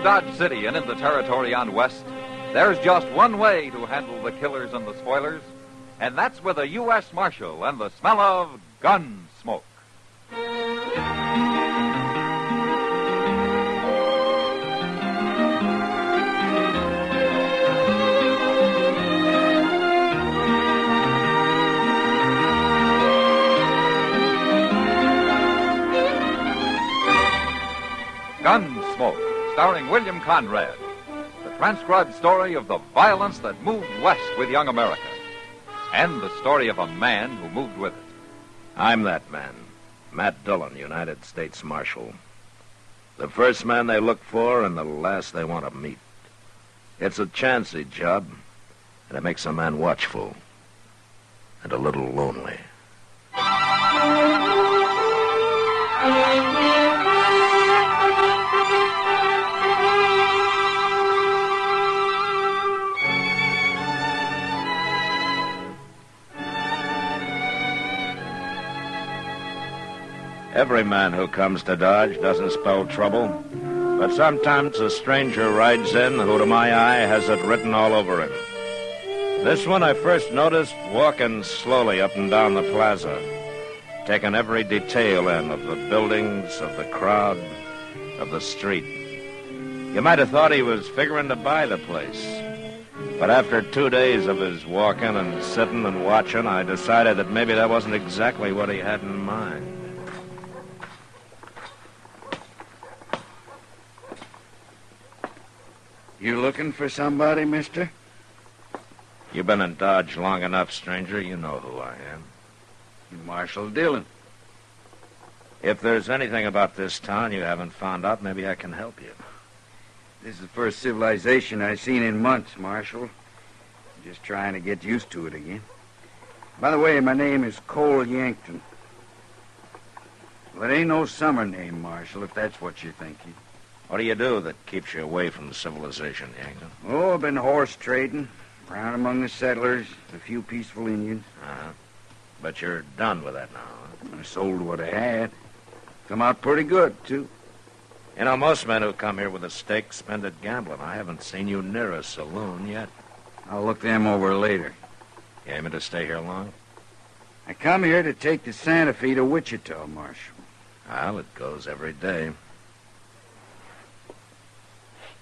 Dodge City and in the territory on West, there's just one way to handle the killers and the spoilers, and that's with a U.S. Marshal and the smell of Gunsmoke. Gunsmoke, starring William Conrad. The transcribed story of the violence that moved west with young America. And the story of a man who moved with it. I'm that man, Matt Dillon, United States Marshal. The first man they look for and the last they want to meet. It's a chancy job, and it makes a man watchful and a little lonely. Every man who comes to Dodge doesn't spell trouble, but sometimes a stranger rides in who, to my eye, has it written all over him. This one I first noticed walking slowly up and down the plaza, taking every detail in of the buildings, of the crowd, of the street. You might have thought he was figuring to buy the place. But after 2 days of his walking and sitting and watching, I decided that maybe that wasn't exactly what he had in mind. You looking for somebody, mister? You've been in Dodge long enough, stranger. You know who I am. Marshal Dillon. If there's anything about this town you haven't found out, maybe I can help you. This is the first civilization I've seen in months, Marshal. Just trying to get used to it again. By the way, my name is Cole Yankton. Well, it ain't no summer name, Marshal, if that's what you're thinking. What do you do that keeps you away from civilization, Yankton? Oh, I've been horse trading, around among the settlers, a few peaceful Indians. Uh-huh. But you're done with that now, huh? I sold what I had. Come out pretty good, too. You know, most men who come here with a stake spend it gambling. I haven't seen you near a saloon yet. I'll look them over later. You aiming to stay here long? I come here to take the Santa Fe to Wichita, Marshal. Well, it goes every day.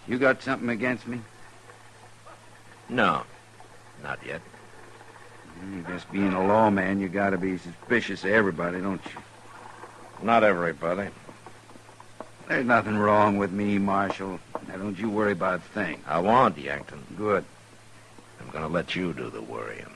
You got something against me? No, not yet. I guess being a lawman, you gotta be suspicious of everybody, don't you? Not everybody. There's nothing wrong with me, Marshal. Now, don't you worry about a thing. I won't, Yankton. Good. I'm going to let you do the worrying.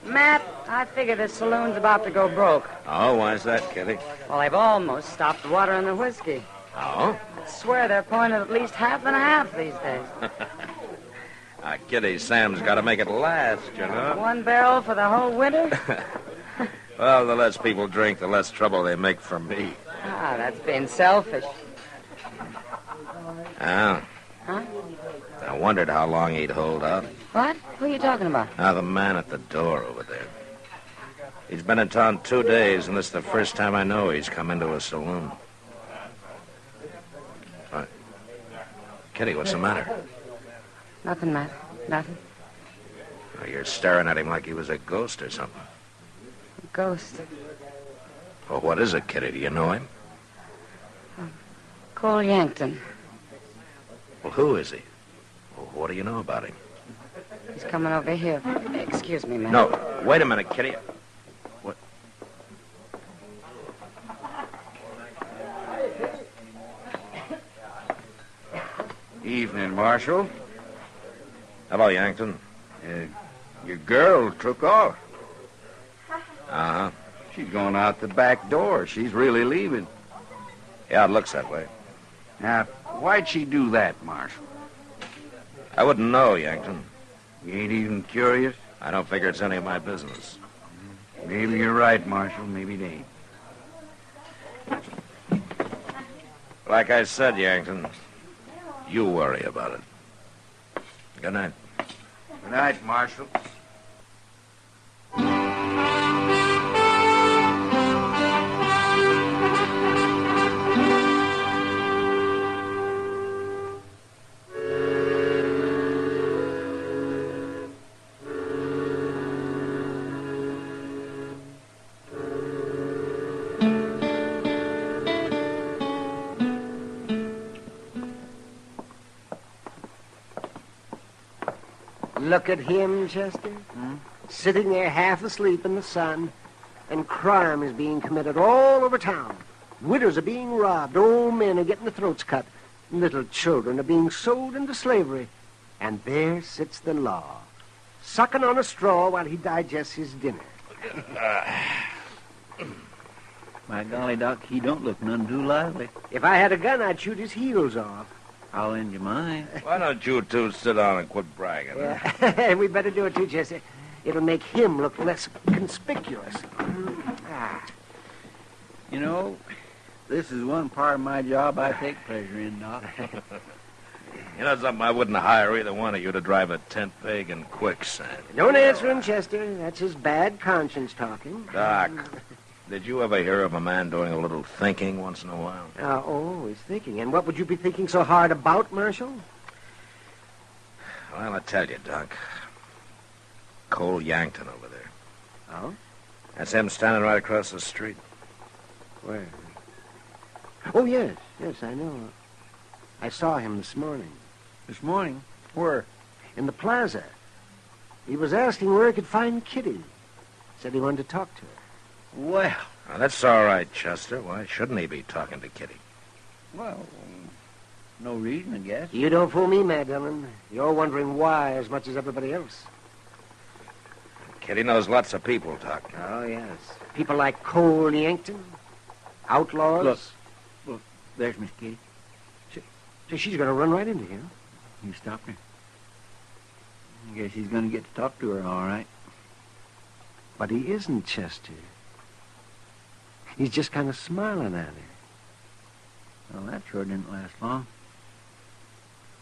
Matt, I figure this saloon's about to go broke. Oh, why's that, Kitty? Well, they've almost stopped the water and the whiskey. Oh? I swear they're pouring it at least half and half these days. Kitty, Sam's got to make it last, you know? 1 barrel for the whole winter? Well, the less people drink, the less trouble they make for me. Ah, that's being selfish. Oh. Huh? I wondered how long he'd hold out. What? Who are you talking about? The man at the door over there. He's been in town 2 days, and this is the first time I know he's come into a saloon. Kitty, what's the matter? Nothing, Matt. Nothing. Oh, you're staring at him like he was a ghost or something. A ghost. Well, what is it, Kitty? Do you know him? Cole Yankton. Well, who is he? Well, what do you know about him? He's coming over here. Excuse me, Matt. No, wait a minute, Kitty. What? Evening, Marshal. Hello, Yankton. Your girl took off. Uh-huh. She's going out the back door. She's really leaving. Yeah, it looks that way. Now, why'd she do that, Marshal? I wouldn't know, Yankton. You ain't even curious? I don't figure it's any of my business. Maybe you're right, Marshal. Maybe it ain't. Like I said, Yankton, you worry about it. Good night. Good night, Marshal. Look at him, Chester. Sitting there half asleep in the sun, and crime is being committed all over town. Widows are being robbed, old men are getting their throats cut, little children are being sold into slavery. And there sits the law, sucking on a straw while he digests his dinner. My golly, Doc, he don't look none too lively. If I had a gun, I'd shoot his heels off. I'll lend you mine. Why don't you two sit down and quit bragging? Huh? Yeah. We better do it too, Chester. It'll make him look less conspicuous. You know, this is one part of my job I take pleasure in, Doc. You know something? I wouldn't hire either one of you to drive a tent peg in quicksand. Don't answer him, Chester. That's his bad conscience talking. Doc, did you ever hear of a man doing a little thinking once in a while? Always thinking. And what would you be thinking so hard about, Marshal? Well, I tell you, Doc. Cole Yankton over there. Oh? That's him standing right across the street. Where? Oh, yes. Yes, I know. I saw him this morning. This morning? Where? In the plaza. He was asking where he could find Kitty. Said he wanted to talk to her. Well, Now, that's all right, Chester. Why shouldn't he be talking to Kitty? well, no reason, I guess. You don't fool me, Mad Dillon. You're wondering why as much as everybody else. Kitty knows lots of people, Doc. Oh, yes. People like Cole Yankton, outlaws. Look, there's Miss Kitty. So she's going to run right into him. You stopped her. I guess he's going to get to talk to her, all right. But he isn't, Chester. He's just kind of smiling at her. Well, that sure didn't last long.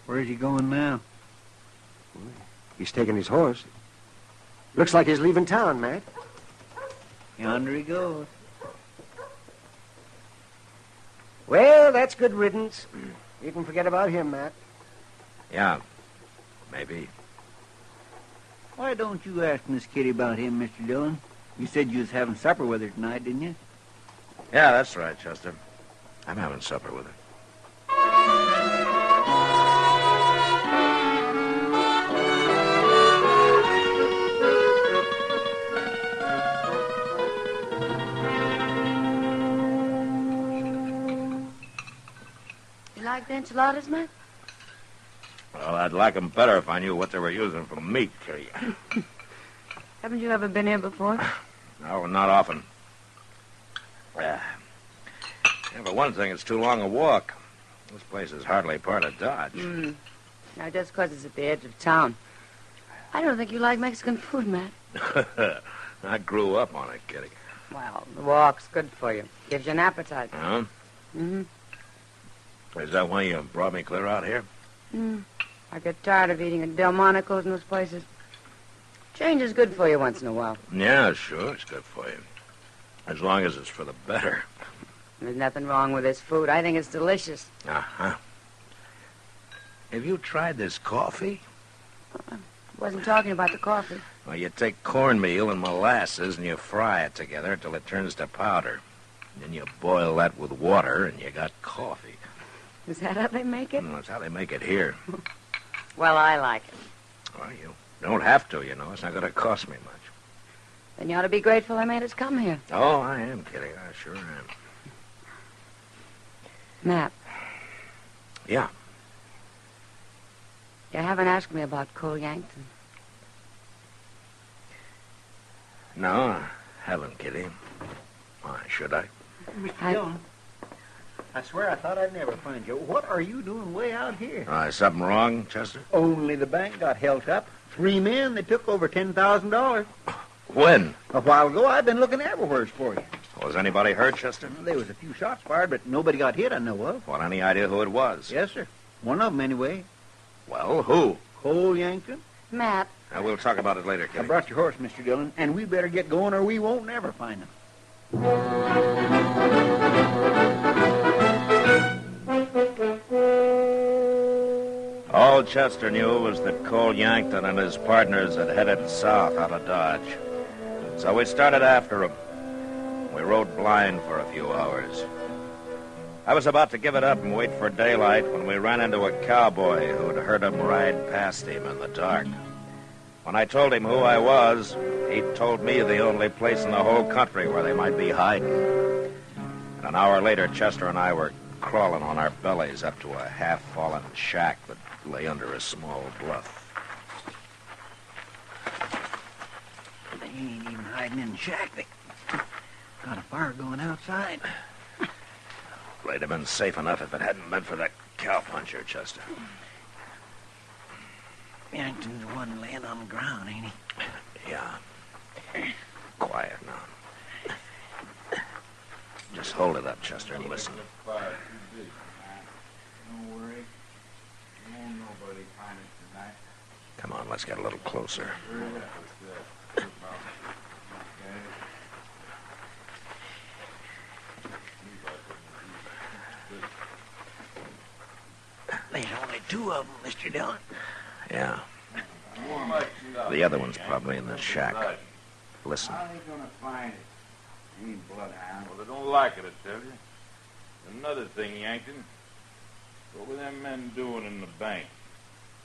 Where's he going now? He's taking his horse. Looks like he's leaving town, Matt. Yonder he goes. Well, that's good riddance. You can forget about him, Matt. Yeah, maybe. Why don't you ask Miss Kitty about him, Mr. Dillon? You said you was having supper with her tonight, didn't you? Yeah, that's right, Chester. I'm having supper with her. You like the enchiladas, Matt? Well, I'd like 'em better if I knew what they were using for meat, Kitty. Haven't you ever been here before? No, not often. Yeah, for one thing, it's too long a walk. This place is hardly part of Dodge. Now, just 'cause it's at the edge of town. I don't think you like Mexican food, Matt. I grew up on it, Kitty. Well, the walk's good for you. Gives you an appetite. Huh? Mm-hmm. Is that why you brought me clear out here? I get tired of eating at Delmonico's and those places. Change is good for you once in a while. Yeah, sure, it's good for you. As long as it's for the better. There's nothing wrong with this food. I think it's delicious. Uh-huh. Have you tried this coffee? Wasn't talking about the coffee. Well, you take cornmeal and molasses and you fry it together till it turns to powder. Then you boil that with water and you got coffee. Is that how they make it? That's how they make it here. Well, I like it. Well, you don't have to, you know. It's not going to cost me much. Then you ought to be grateful I made us come here. Oh, I am, Kitty. I sure am. Matt, Yeah. you haven't asked me about Cole Yankton. No, I haven't, Kitty. Why should I? Mr. Dillon, I swear I thought I'd never find you. What are you doing way out here? Is something wrong, Chester? Only the bank got held up. 3 men, they took over $10,000. When? A while ago, I've been looking everywhere for you. Was anybody hurt, Chester? There was a few shots fired, but nobody got hit, I know of. Well, any idea who it was? Yes, sir. One of them, anyway. Well, who? Cole Yankton? Matt, We'll talk about it later, I Kitty. brought your horse, Mr. Dillon, and we better get going or we won't never find him. All Chester knew was that Cole Yankton and his partners had headed south out of Dodge. So we started after him. We rode blind for a few hours. I was about to give it up and wait for daylight when we ran into a cowboy who'd heard him ride past him in the dark. When I told him who I was, he told me the only place in the whole country where they might be hiding. And an hour later, Chester and I were crawling on our bellies up to a half-fallen shack that lay under a small bluff. They ain't even hiding in the shack. They got a fire going outside. They'd have been safe enough if it hadn't been for that cowpuncher, Chester. Yankton's the one laying on the ground, ain't he? Yeah. Quiet now. Just hold it up, Chester, and listen. Don't worry. Won't nobody find us tonight. Come on, let's get a little closer. There's only two of them, Mr. Dillon. Yeah. The other one's probably in the shack. Listen. How are they gonna find it? Ain't bloodhound. Well, they don't like it, I tell you. Another thing, Yankton. What were them men doing in the bank?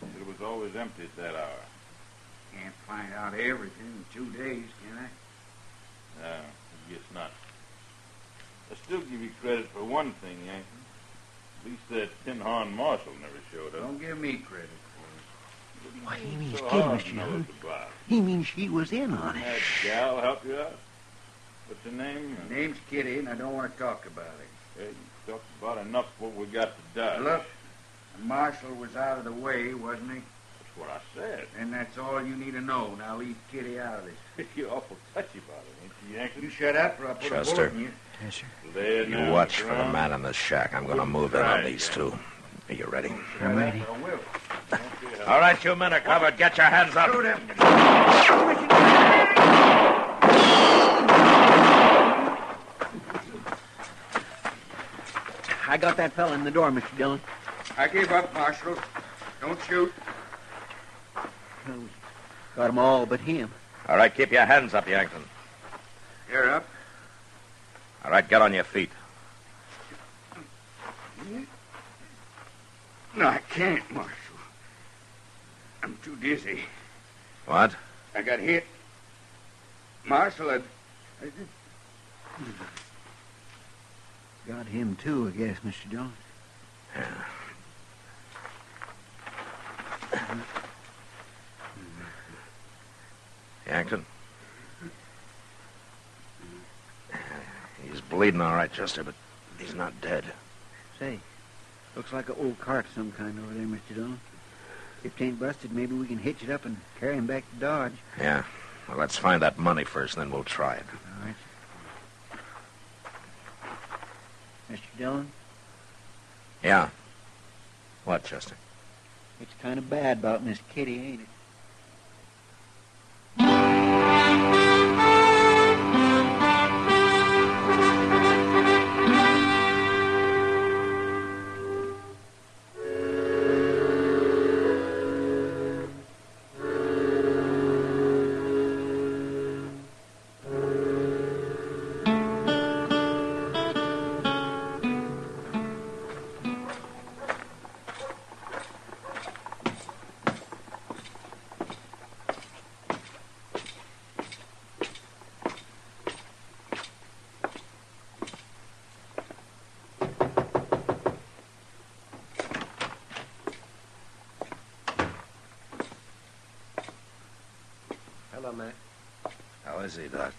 It was always empty at that hour. Can't find out everything in 2 days, can I? No, I guess not. I still give you credit for one thing, Yankton. At least that tin-horn marshal never showed up. Don't give me credit for Why, he means So kid, hard Mr. to know Dillon. about. He means she was in on it. That gal help you out? What's her name? it. Name's Kitty, and I don't want to talk about it. Hey, you talked about enough what we got to die. Look, the marshal was out of the way, wasn't he? That's what I said. And that's all you need to know. Now leave Kitty out of this. You're awful touchy about it, ain't you, Yankton? You shut up, or I'll put a Chester. bullet in you. Yes, sir. There You now, watch for the Brown. man in the shack. I'm going to move in on these two. Are you ready? I'm ready. I will. All right, you men are covered. Get your hands up. Shoot him. I got that fella in the door, Mr. Dillon. I gave up, Marshal. Don't shoot. Got 'em all but him. All right, keep your hands up, Yankton. You're up. All right, get on your feet. No, I can't, Marshal. I'm too dizzy. What? I got hit. Marshal, I Got him, too, I guess, Mr. Dillon. Yankton? He's bleeding all right, Chester, but he's not dead. Say, looks like an old cart of some kind over there, Mr. Dillon. If it ain't busted, maybe we can hitch it up and carry him back to Dodge. Yeah. Well, let's find that money first, then we'll try it. All right. Mr. Dillon, Yeah. What, Chester? it's kind of bad about Miss Kitty, ain't it? Hello, Matt. How is he, Doc?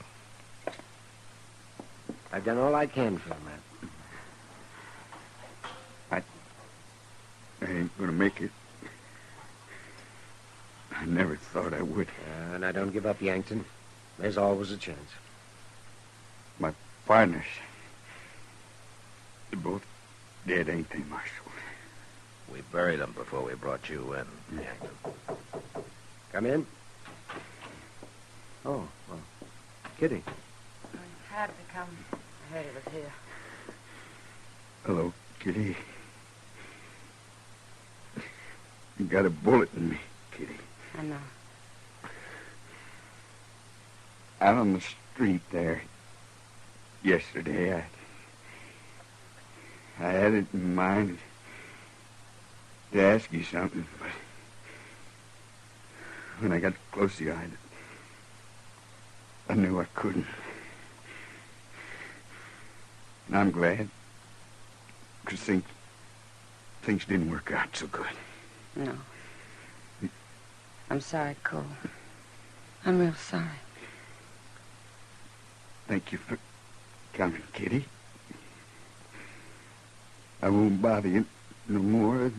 I've done all I can for him, Matt. I ain't gonna make it. I never thought I would. And I don't give up, Yankton. There's always a chance. My partners. They're both dead, ain't they, Marshal? We buried him before we brought you in, Yankton. Come in. Oh, well, Kitty. I had to come. I heard he was here. Hello, Kitty. You got a bullet in me, Kitty. I know. Out on the street there yesterday, I had it in mind to ask you something, but when I got close to you, I knew I couldn't. And I'm glad, because things didn't work out so good. No. I'm sorry, Cole. I'm real sorry. Thank you for coming, Kitty. I won't bother you no more.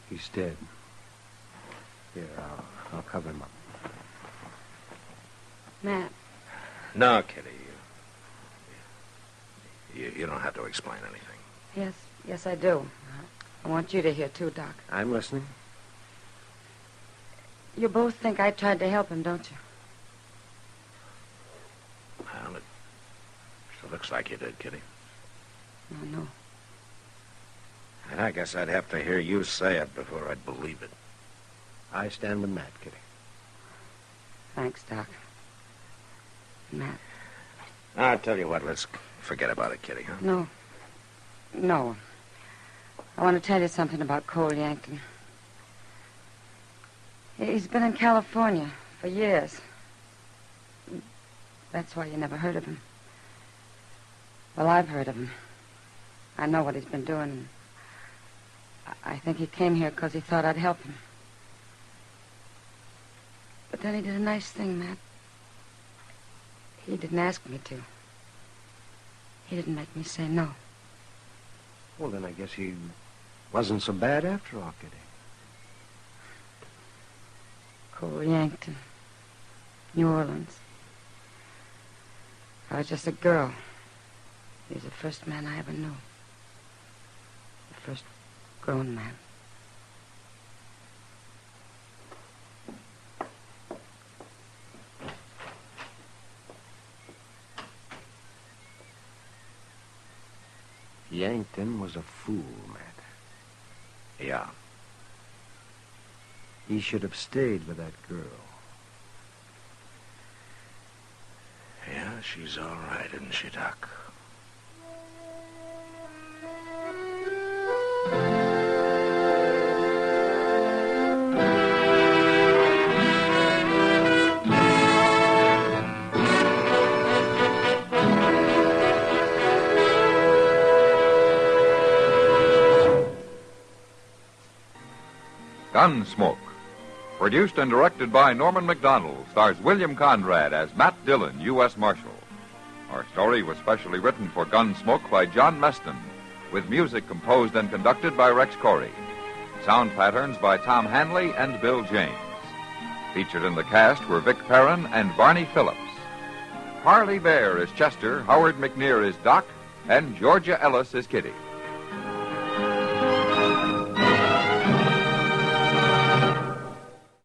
He's dead. Here, I'll cover him up. Matt, No, Kitty. You don't have to explain anything. yes, I do. I want you to hear, too, Doc. I'm listening. You both think I tried to help him, don't you? Well, it sure looks like you did, Kitty. No. And I guess I'd have to hear you say it before I'd believe it. I stand with Matt, Kitty. Thanks, Doc. Matt. I'll tell you what, let's forget about it, Kitty, huh? No. I want to tell you something about Cole Yankton. He's been in California for years. That's why you never heard of him. Well, I've heard of him. I know what he's been doing. I think he came here because he thought I'd help him. But then he did a nice thing, Matt. He didn't ask me to. He didn't make me say no. Well, then I guess he wasn't so bad after all, Kitty. Cole Yankton, New Orleans. I was just a girl. He was the first man I ever knew. The first grown man. Yankton was a fool, Matt. Yeah. He should have stayed with that girl. Yeah, she's all right, isn't she, Doc? Gunsmoke. Produced and directed by Norman MacDonald, stars William Conrad as Matt Dillon, U.S. Marshal. Our story was specially written for Gunsmoke by John Meston, with music composed and conducted by Rex Corey. Sound patterns by Tom Hanley and Bill James. Featured in the cast were Vic Perrin and Barney Phillips. Harley Bear is Chester, Howard McNear is Doc, and Georgia Ellis is Kitty.